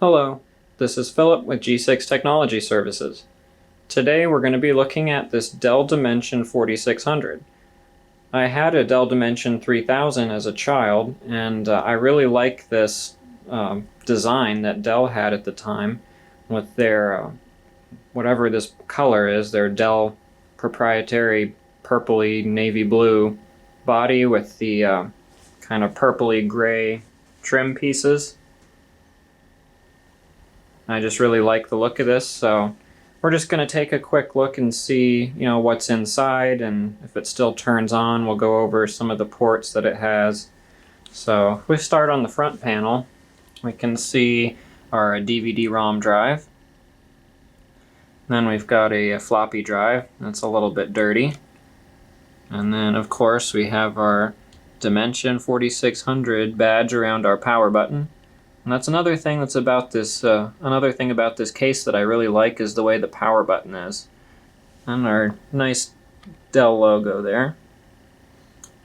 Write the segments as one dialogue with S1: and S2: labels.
S1: Hello, this is Philip with G6 Technology Services. Today we're going to be looking at this Dell Dimension 4600. I had a Dell Dimension 3000 as a child, and I really like this design that Dell had at the time with their, whatever this color is, their Dell proprietary purpley navy blue body with the kind of purpley gray trim pieces. I just really like the look of this, so we're just going to take a quick look and see, what's inside, and if it still turns on, we'll go over some of the ports that it has. So if we start on the front panel, we can see our DVD-ROM drive. Then we've got a floppy drive that's a little bit dirty. And then, of course, we have our Dimension 4600 badge around our power button. And that's another thing that's about this. Another thing about this case that I really like is the way the power button is, and our nice Dell logo there.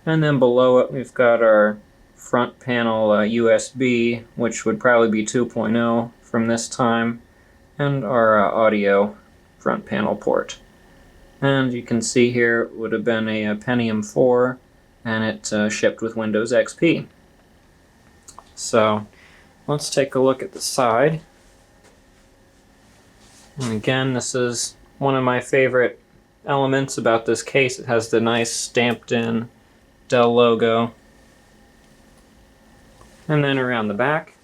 S1: And then below it, we've got our front panel USB, which would probably be 2.0 from this time, and our audio front panel port. And you can see here it would have been a Pentium 4, and it shipped with Windows XP. So let's take a look at the side. And again, this is one of my favorite elements about this case. It has the nice stamped in Dell logo. And then around the back,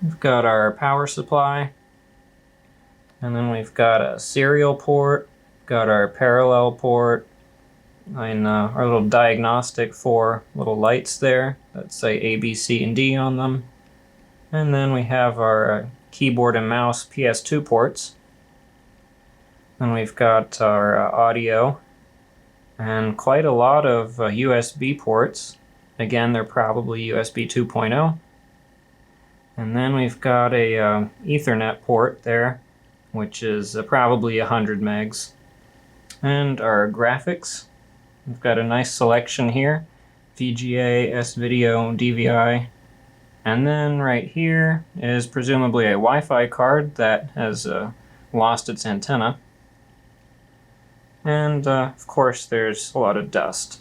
S1: we've got our power supply. And then we've got a serial port, got our parallel port, and our little diagnostic 4 little lights there that say A, B, C, and D on them. And then we have our keyboard and mouse PS2 ports. Then we've got our audio and quite a lot of USB ports. Again, they're probably USB 2.0. And then we've got a Ethernet port there, which is probably 100 megs. And our graphics. We've got a nice selection here, VGA, S-Video, DVI, and then right here is presumably a Wi-Fi card that has lost its antenna. And of course there's a lot of dust,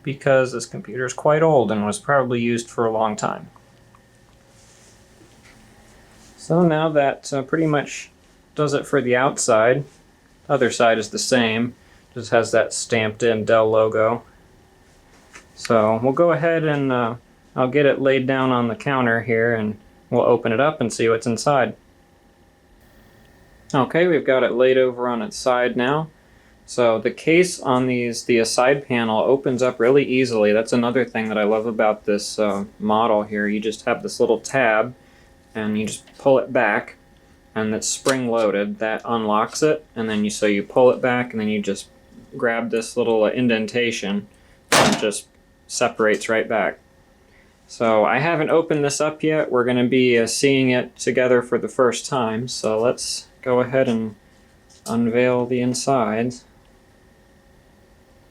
S1: because this computer is quite old and was probably used for a long time. So now that pretty much does it for the outside. Other side is the same. Just has that stamped in Dell logo. So we'll go ahead and I'll get it laid down on the counter here, and we'll open it up and see what's inside. Okay, we've got it laid over on its side now. So the case on the side panel opens up really easily. That's another thing that I love about this model here. You just have this little tab and you just pull it back, and it's spring loaded. That unlocks it, and then so you pull it back, and then you just grab this little indentation, and it just separates right back. So I haven't opened this up yet. We're going to be seeing it together for the first time. So let's go ahead and unveil the insides.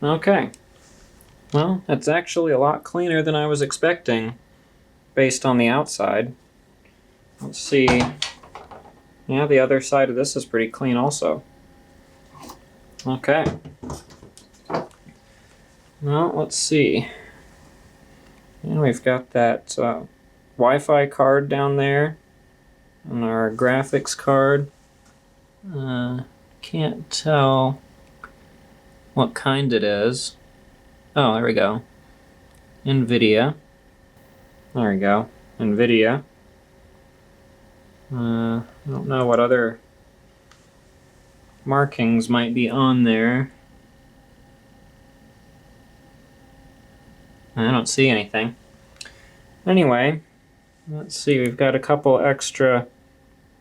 S1: Okay. Well, it's actually a lot cleaner than I was expecting based on the outside. Let's see. Yeah, the other side of this is pretty clean also. Okay. Well, let's see. And we've got that Wi-Fi card down there, and our graphics card. Can't tell what kind it is. Oh, there we go. NVIDIA. There we go. NVIDIA. I don't know what other markings might be on there. I don't see anything. Anyway, let's see, we've got a couple extra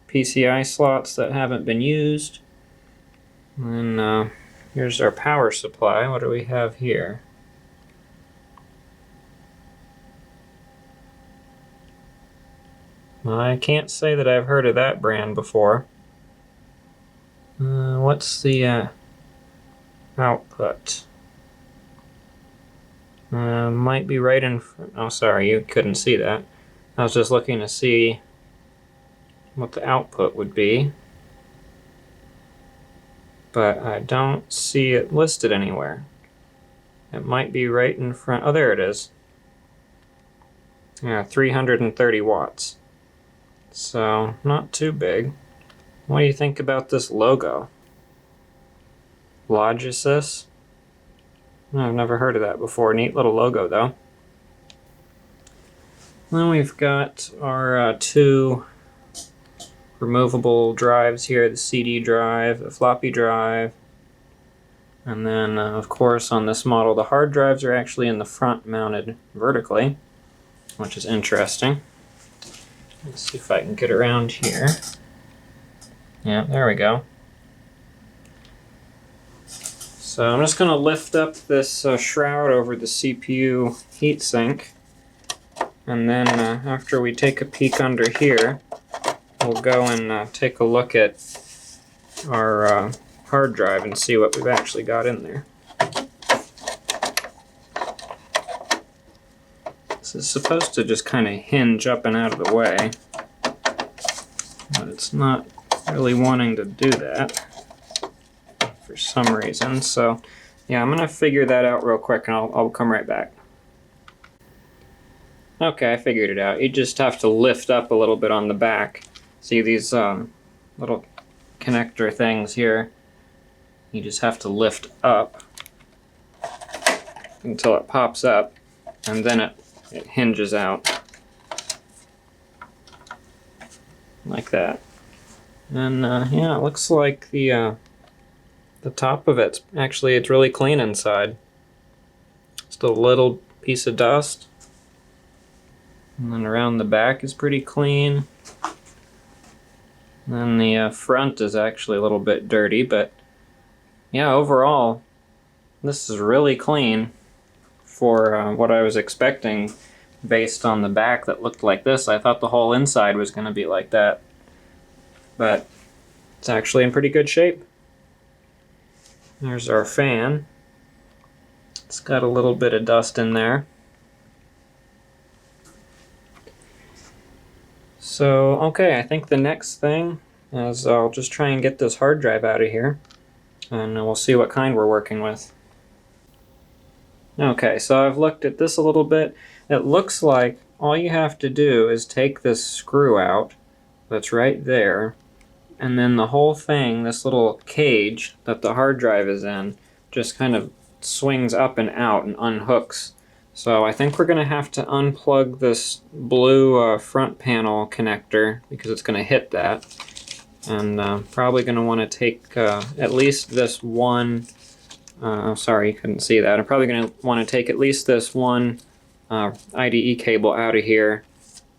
S1: PCI slots that haven't been used. And here's our power supply. What do we have here? I can't say that I've heard of that brand before. What's the output? Might be right in front. Oh, sorry, you couldn't see that. I was just looking to see what the output would be, but I don't see it listed anywhere. It might be right in front. Oh, there it is. Yeah, 330 watts. So, not too big. What do you think about this logo? Logisys? I've never heard of that before. Neat little logo, though. Then we've got our two removable drives here, the CD drive, the floppy drive, and then of course on this model the hard drives are actually in the front mounted vertically, which is interesting. Let's see if I can get around here. Yeah, there we go. So I'm just going to lift up this shroud over the CPU heatsink, and then after we take a peek under here, we'll go and take a look at our hard drive and see what we've actually got in there. This is supposed to just kind of hinge up and out of the way, but it's not really wanting to do that for some reason. So yeah, I'm gonna figure that out real quick and I'll come right back. Okay, I figured it out. You just have to lift up a little bit on the back. See these little connector things here? You just have to lift up until it pops up, and then it hinges out like that. And yeah, it looks like the top of it's really clean inside. Just a little piece of dust, and then around the back is pretty clean. And then the front is actually a little bit dirty, but yeah, overall this is really clean for what I was expecting based on the back that looked like this. I thought the whole inside was going to be like that, but it's actually in pretty good shape. There's our fan. It's got a little bit of dust in there. So, okay, I think the next thing is I'll just try and get this hard drive out of here, and we'll see what kind we're working with. Okay, so I've looked at this a little bit. It looks like all you have to do is take this screw out that's right there, and then the whole thing, this little cage that the hard drive is in, just kind of swings up and out and unhooks. So I think we're going to have to unplug this blue front panel connector because it's going to hit that. And probably going to want to take at least this one, sorry you couldn't see that, I'm probably going to want to take at least this one IDE cable out of here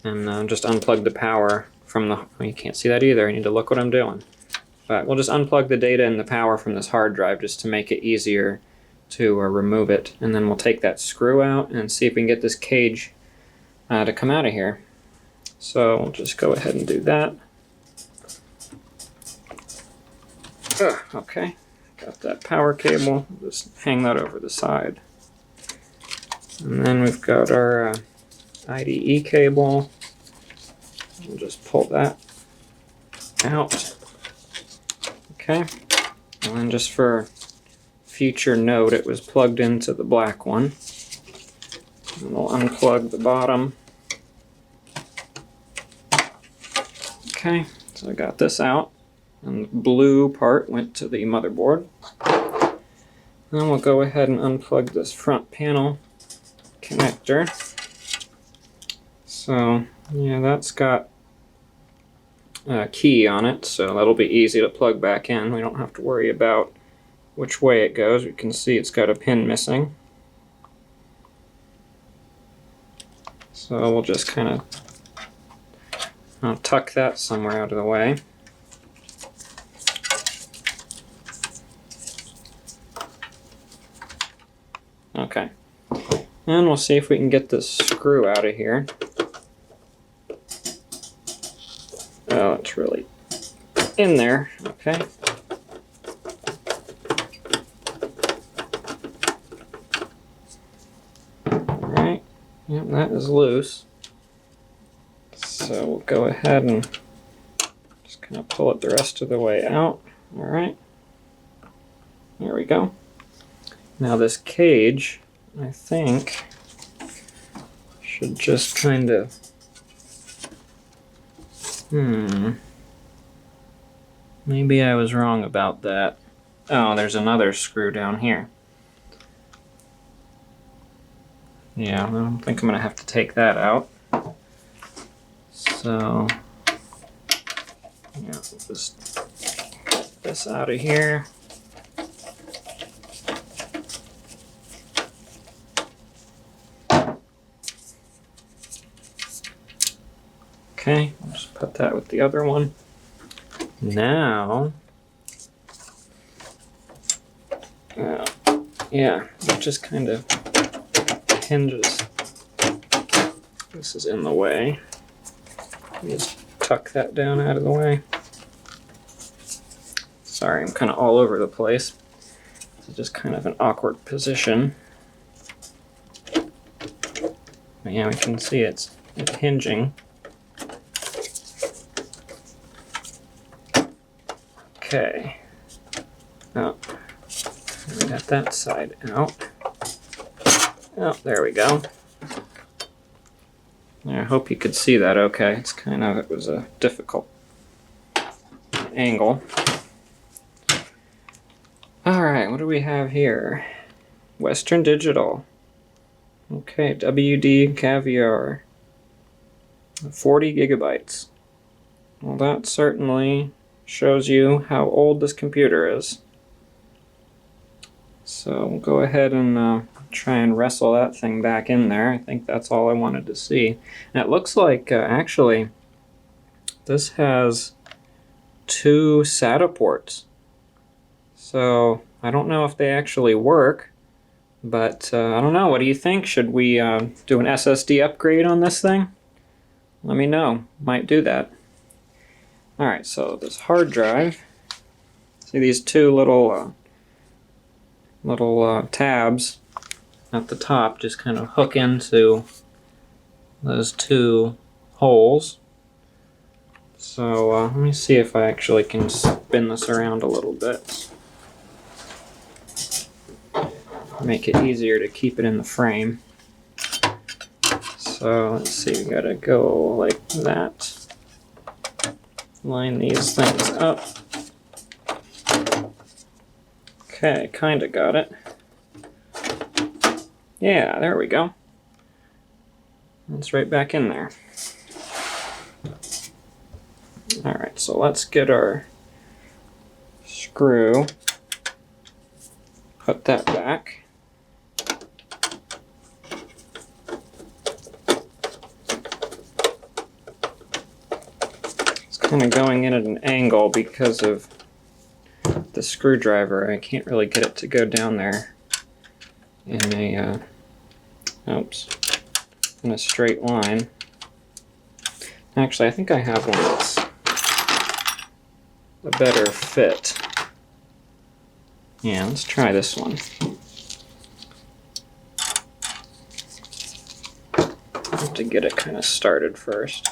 S1: and just unplug the power from the, well, you can't see that either, I need to look what I'm doing. But we'll just unplug the data and the power from this hard drive just to make it easier to remove it, and then we'll take that screw out and see if we can get this cage to come out of here. So we'll just go ahead and do that. Okay, got that power cable, just hang that over the side. And then we've got our IDE cable. We'll just pull that out. Okay, and then just for future note, it was plugged into the black one. And we'll unplug the bottom. Okay, so I got this out, and the blue part went to the motherboard. Then we'll go ahead and unplug this front panel connector. So yeah, that's got a key on it, so that'll be easy to plug back in. We don't have to worry about which way it goes. We can see it's got a pin missing. So we'll just kind of tuck that somewhere out of the way. Okay. And we'll see if we can get this screw out of here. Oh, it's really in there. Okay. Alright. Yep, that is loose. So we'll go ahead and just kind of pull it the rest of the way out. All right, there we go. Now this cage, I think, should just kind of, maybe I was wrong about that. Oh, there's another screw down here. Yeah, I think I'm gonna have to take that out. So, yeah, just get this out of here. Okay, I'll just put that with the other one. Now, yeah, it just kind of hinges. This is in the way. Just tuck that down out of the way. Sorry, I'm kind of all over the place. This is just kind of an awkward position. But yeah, we can see it's hinging. Okay. Oh, we got that side out. Oh, there we go. I hope you could see that okay. It was a difficult angle. All right, what do we have here? Western Digital. Okay, WD Caviar. 40 gigabytes. Well, that certainly shows you how old this computer is. So we'll go ahead and try and wrestle that thing back in there. I think that's all I wanted to see. And it looks like actually this has 2 SATA ports. So I don't know if they actually work, but I don't know. What do you think? Should we do an SSD upgrade on this thing? Let me know. Might do that. Alright, so this hard drive, see these 2 little tabs at the top just kind of hook into those 2 holes. So let me see if I actually can spin this around a little bit. Make it easier to keep it in the frame. So let's see, we gotta go like that. Line these things up. Okay, kinda got it. Yeah, there we go. It's right back in there. Alright, so let's get our screw, put that back. It's kind of going in at an angle because of the screwdriver. I can't really get it to go down there in a in a straight line. Actually, I think I have one that's a better fit. Yeah, let's try this one. I have to get it kind of started first.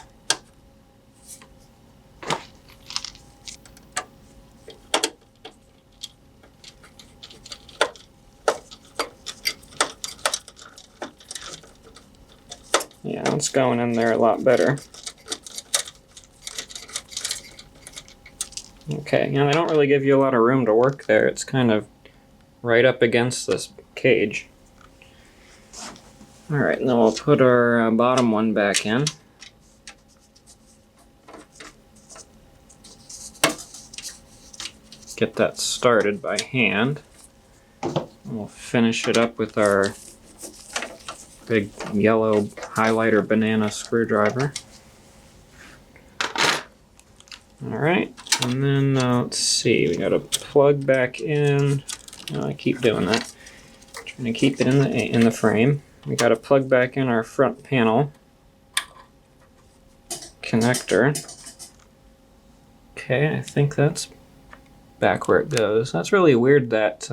S1: Yeah, it's going in there a lot better. Okay, you know, they don't really give you a lot of room to work there. It's kind of right up against this cage. Alright, and then we'll put our bottom one back in. Get that started by hand. And we'll finish it up with our big yellow highlighter banana screwdriver. Alright, and then let's see, we gotta plug back in. Oh, I keep doing that. Trying to keep it in the frame. We gotta plug back in our front panel connector. Okay, I think that's back where it goes. That's really weird that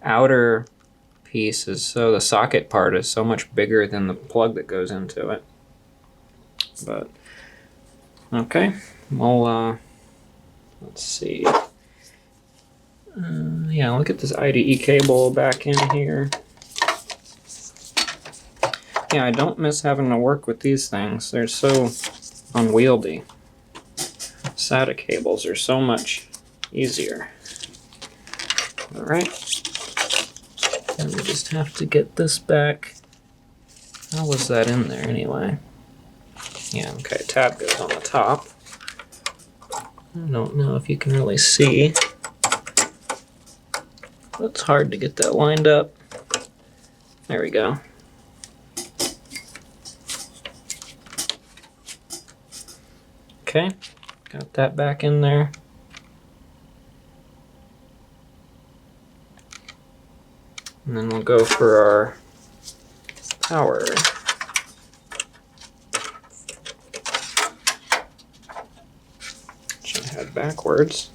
S1: outer piece is the socket part is so much bigger than the plug that goes into it. But Okay, well, let's see. Yeah, look at this IDE cable back in here. Yeah, I don't miss having to work with these things. They're so unwieldy. SATA cables are so much easier. Alright. And we just have to get this back. How was that in there anyway? Yeah, okay, tab goes on the top. I don't know if you can really see. It's hard to get that lined up. There we go. Okay, got that back in there. And then we'll go for our power. Which I had backwards.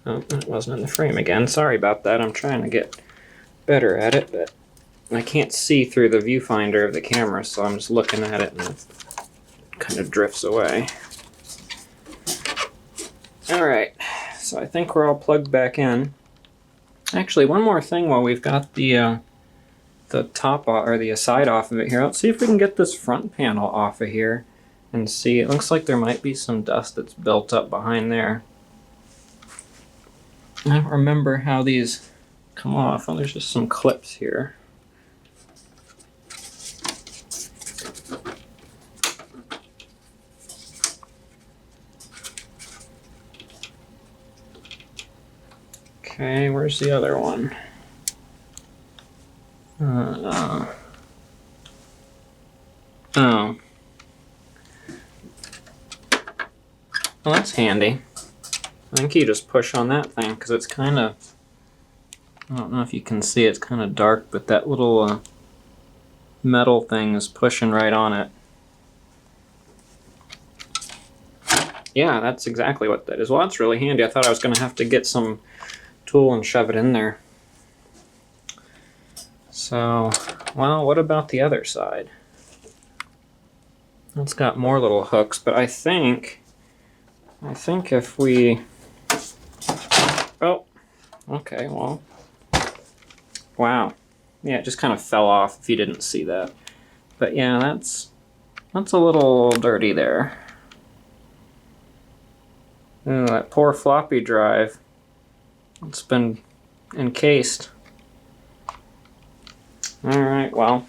S1: Oh, it wasn't in the frame again. Sorry about that. I'm trying to get better at it, but I can't see through the viewfinder of the camera, so I'm just looking at it and it kind of drifts away. Alright, so I think we're all plugged back in. Actually, one more thing while we've got the top or the side off of it here. Let's see if we can get this front panel off of here and see. It looks like there might be some dust that's built up behind there. I don't remember how these come off. Oh, there's just some clips here. Okay, where's the other one? Oh. Well, that's handy. I think you just push on that thing because it's kind of, I don't know if you can see, it's kind of dark, but that little metal thing is pushing right on it. Yeah, that's exactly what that is. Well, that's really handy. I thought I was going to have to get some tool and shove it in there. So, well, what about the other side? It's got more little hooks, but I think if we... Oh, okay, well... Wow. Yeah, it just kind of fell off if you didn't see that. But yeah, that's a little dirty there. Ooh, that poor floppy drive. It's been encased. Alright, well,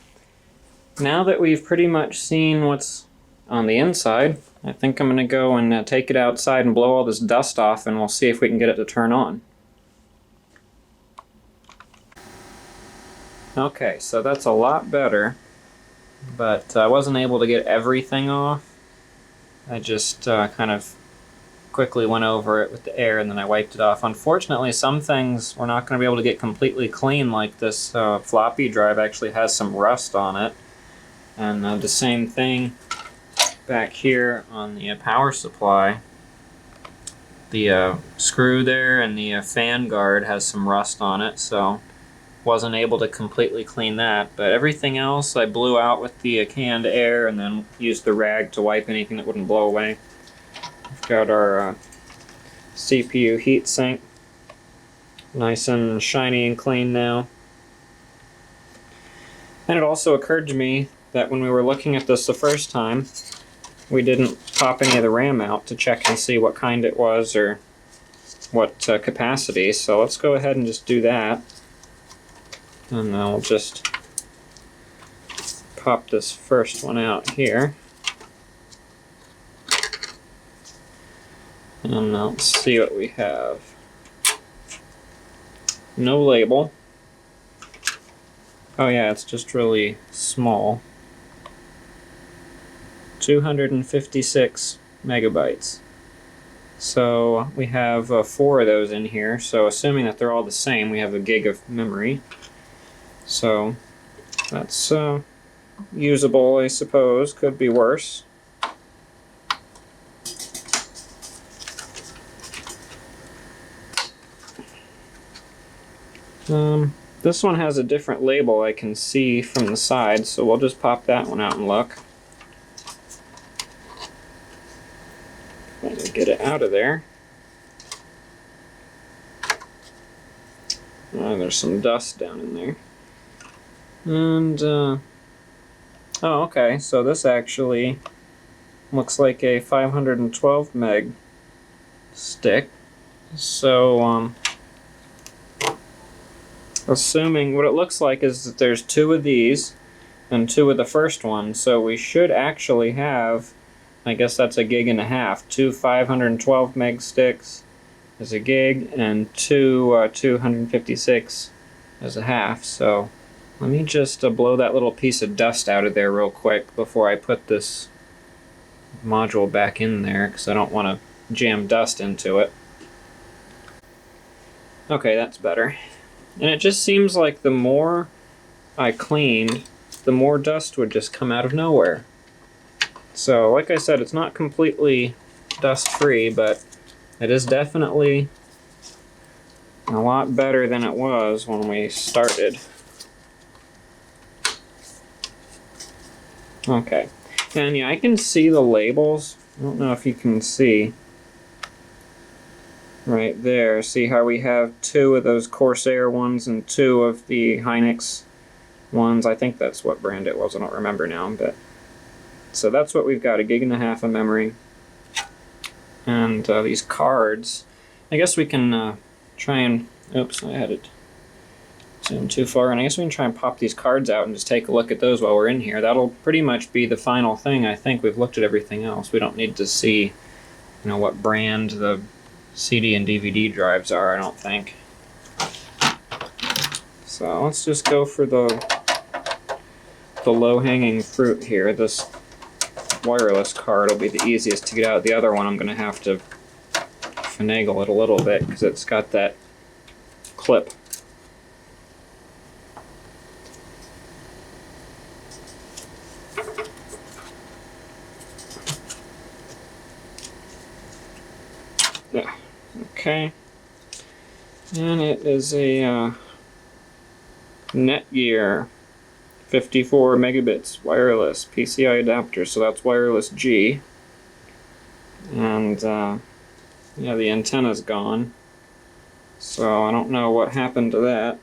S1: now that we've pretty much seen what's on the inside, I think I'm going to go and take it outside and blow all this dust off, and we'll see if we can get it to turn on. Okay, so that's a lot better, but I wasn't able to get everything off. I just kind of quickly went over it with the air and then I wiped it off. Unfortunately, some things we're not going to be able to get completely clean, like this floppy drive actually has some rust on it. And the same thing back here on the power supply. The screw there and the fan guard has some rust on it, so wasn't able to completely clean that. But everything else I blew out with the canned air and then used the rag to wipe anything that wouldn't blow away. We've got our CPU heatsink, nice and shiny and clean now. And it also occurred to me that when we were looking at this the first time, we didn't pop any of the RAM out to check and see what kind it was or what capacity, so let's go ahead and just do that. And then we'll just pop this first one out here. And let's see what we have. No label. Oh yeah, it's just really small. 256 megabytes. So we have 4 of those in here, so assuming that they're all the same, we have a gig of memory. So that's usable, I suppose. Could be worse. This one has a different label I can see from the side, so we'll just pop that one out and look. get it out of there. Oh, there's some dust down in there. And, oh, okay, so this actually looks like a 512 meg stick. So, assuming what it looks like is that there's 2 of these and 2 of the first one, so we should actually have, I guess that's a gig and a half, 2 512 meg sticks as a gig and 2 256 as a half. So let me just blow that little piece of dust out of there real quick before I put this module back in there, because I don't want to jam dust into it. Okay, that's better. And it just seems like the more I cleaned, the more dust would just come out of nowhere. So, like I said, it's not completely dust-free, but it is definitely a lot better than it was when we started. Okay. And yeah, I can see the labels. I don't know if you can see. Right there. See how we have 2 of those Corsair ones and 2 of the Hynix ones. I think that's what brand it was. I don't remember now. But so that's what we've got, a gig and a half of memory. And these cards. I guess we can try and... Oops, I had it zoomed too far. And I guess we can try and pop these cards out and just take a look at those while we're in here. That'll pretty much be the final thing. I think we've looked at everything else. We don't need to see, what brand the CD and DVD drives are, I don't think. So let's just go for the low-hanging fruit here. This wireless card will be the easiest to get out. The other one I'm going to have to finagle it a little bit because it's got that clip. Yeah. Okay. And it is a Netgear 54 megabits wireless PCI adapter, so that's wireless G. And yeah, the antenna's gone, so I don't know what happened to that.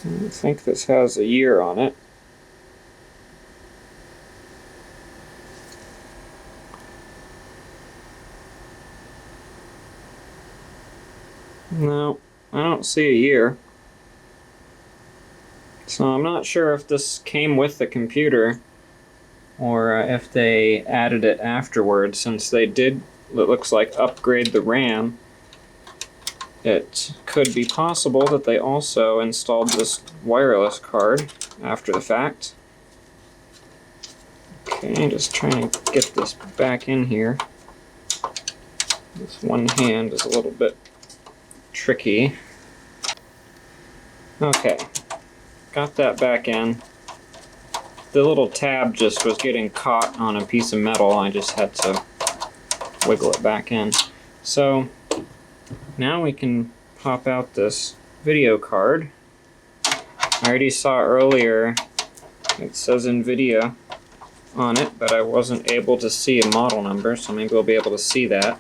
S1: I think this has a year on it. No, I don't see a year. So I'm not sure if this came with the computer or if they added it afterwards, since they did, it looks like, upgrade the RAM. It could be possible that they also installed this wireless card after the fact. Okay, just trying to get this back in here. This one hand is a little bit tricky. Okay, got that back in. The little tab just was getting caught on a piece of metal. I just had to wiggle it back in. So now we can pop out this video card. I already saw earlier it says NVIDIA on it, but I wasn't able to see a model number, so maybe we'll be able to see that.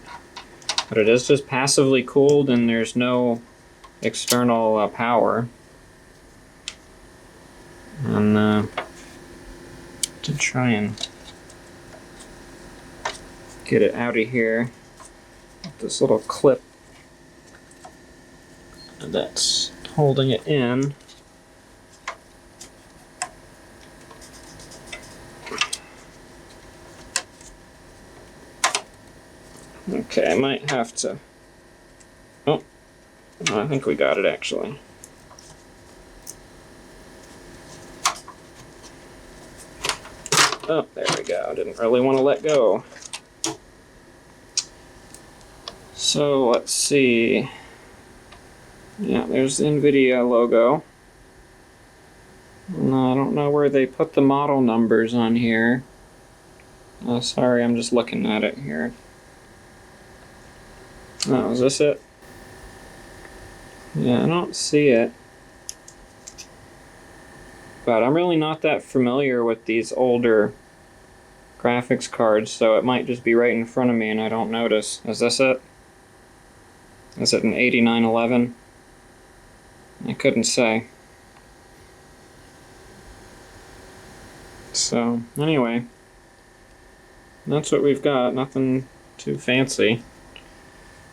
S1: But it is just passively cooled and there's no external power. And to try and get it out of here, this little clip that's holding it in. Okay, I might have to... Oh, I think we got it actually. Oh, there we go. Didn't really want to let go. So, let's see. Yeah, there's the NVIDIA logo. No, I don't know where they put the model numbers on here. Oh, sorry, I'm just looking at it here. Oh, is this it? Yeah, I don't see it. But I'm really not that familiar with these older Graphics card, so it might just be right in front of me and I don't notice. Is this it? Is it an 8911? I couldn't say. So, anyway, that's what we've got. Nothing too fancy.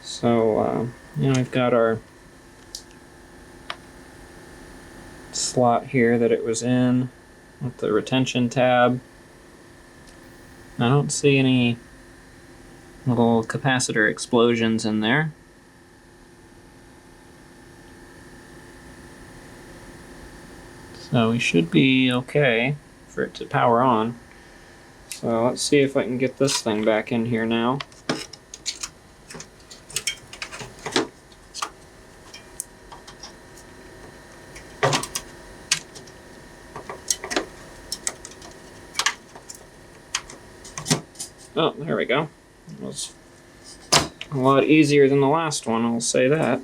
S1: So, we've got our slot here that it was in with the retention tab. I don't see any little capacitor explosions in there. So we should be okay for it to power on. So let's see if I can get this thing back in here now. Oh, there we go. It was a lot easier than the last one, I'll say that.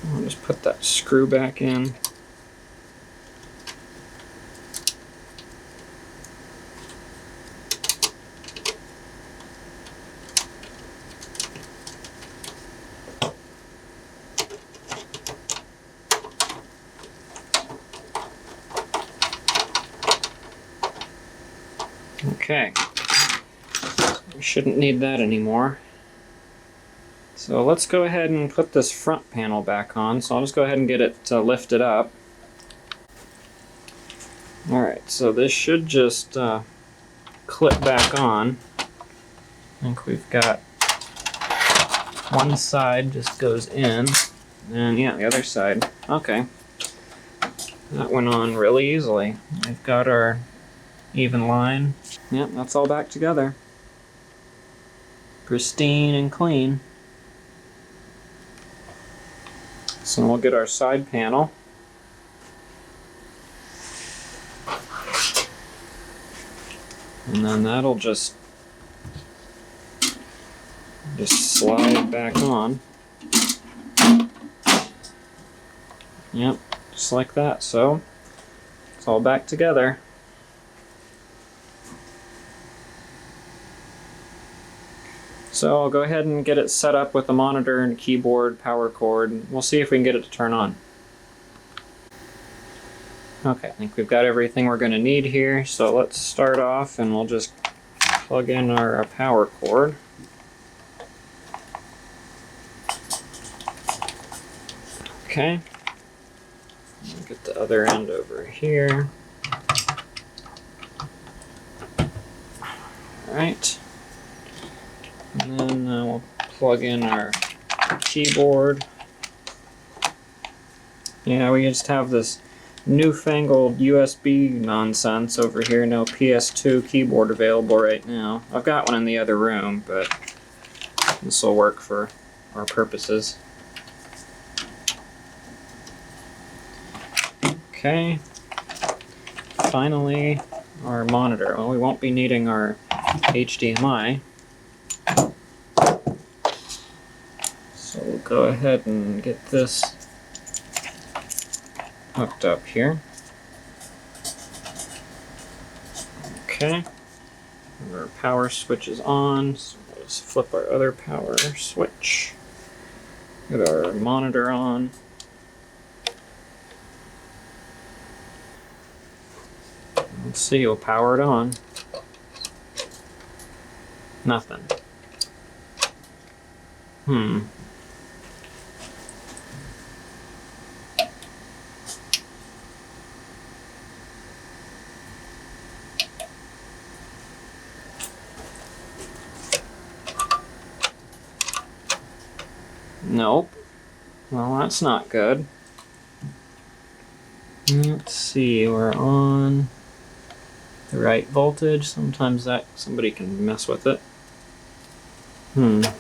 S1: I'll just put that screw back in. Okay, we shouldn't need that anymore. So let's go ahead and put this front panel back on. So I'll just go ahead and get it lifted up. Alright, so this should just clip back on. I think we've got one side just goes in, and yeah, the other side. Okay, that went on really easily. We've got our even line. Yep, that's all back together. Pristine and clean. So we'll get our side panel. And then that'll just slide back on. Yep, just like that. So it's all back together. So I'll go ahead and get it set up with the monitor and keyboard, power cord. We'll see if we can get it to turn on. Okay, I think we've got everything we're going to need here. So let's start off and we'll just plug in our power cord. Okay. I'll get the other end over here. Alright. And then we'll plug in our keyboard. Yeah, we just have this newfangled USB nonsense over here. No PS2 keyboard available right now. I've got one in the other room, but this will work for our purposes. Okay. Finally, our monitor. Well, we won't be needing our HDMI. So we'll go ahead and get this hooked up here. Okay. And our power switch is on, so we'll just flip our other power switch. Get our monitor on. Let's see, we'll power it on. Nothing. Nope. Well, that's not good. Let's see, we're on the right voltage. Sometimes somebody can mess with it. Well,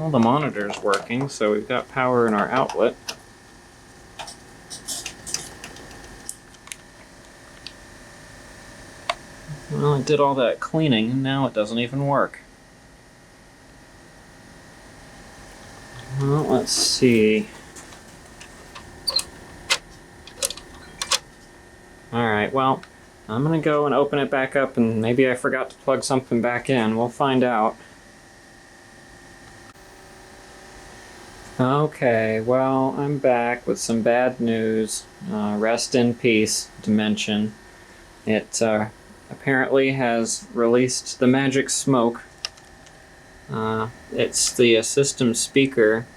S1: the monitor's working, so we've got power in our outlet. Well, it did all that cleaning, and now it doesn't even work. Well, let's see. Alright, well, I'm gonna go and open it back up, and maybe I forgot to plug something back in. We'll find out. Okay, well, I'm back with some bad news. Rest in peace, Dimension. It apparently has released the magic smoke. It's the system speaker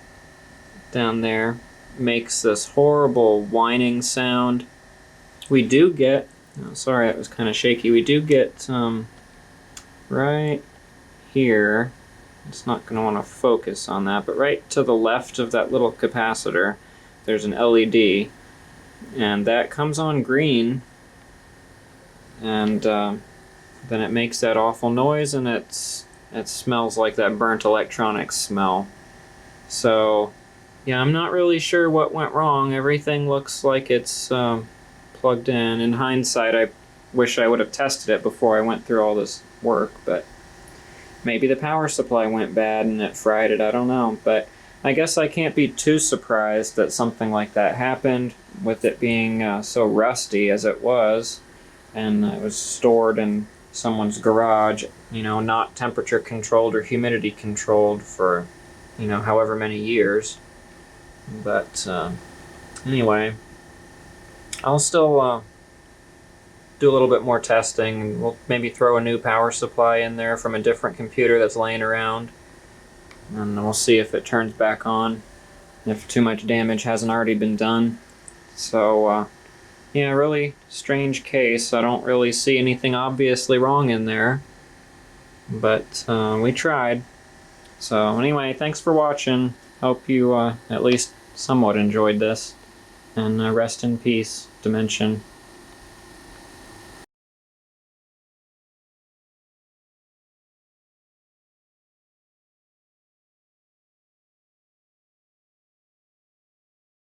S1: down there. Makes this horrible whining sound. We do get, oh, sorry, it was kind of shaky. We do get right here. It's not going to want to focus on that, but right to the left of that little capacitor, there's an LED, and that comes on green, and then it makes that awful noise, and it smells like that burnt electronics smell. So, yeah, I'm not really sure what went wrong. Everything looks like it's plugged in. In hindsight, I wish I would have tested it before I went through all this work, but maybe the power supply went bad and it fried it, I don't know. But I guess I can't be too surprised that something like that happened, with it being so rusty as it was, and it was stored in someone's garage, you know, not temperature controlled or humidity controlled for, you know, however many years. But anyway, I'll still do a little bit more testing. We'll maybe throw a new power supply in there from a different computer that's laying around, and we'll see if it turns back on, if too much damage hasn't already been done. So yeah, really strange case. I don't really see anything obviously wrong in there, but we tried. So anyway, thanks for watching. Hope you at least somewhat enjoyed this, and rest in peace, Dimension.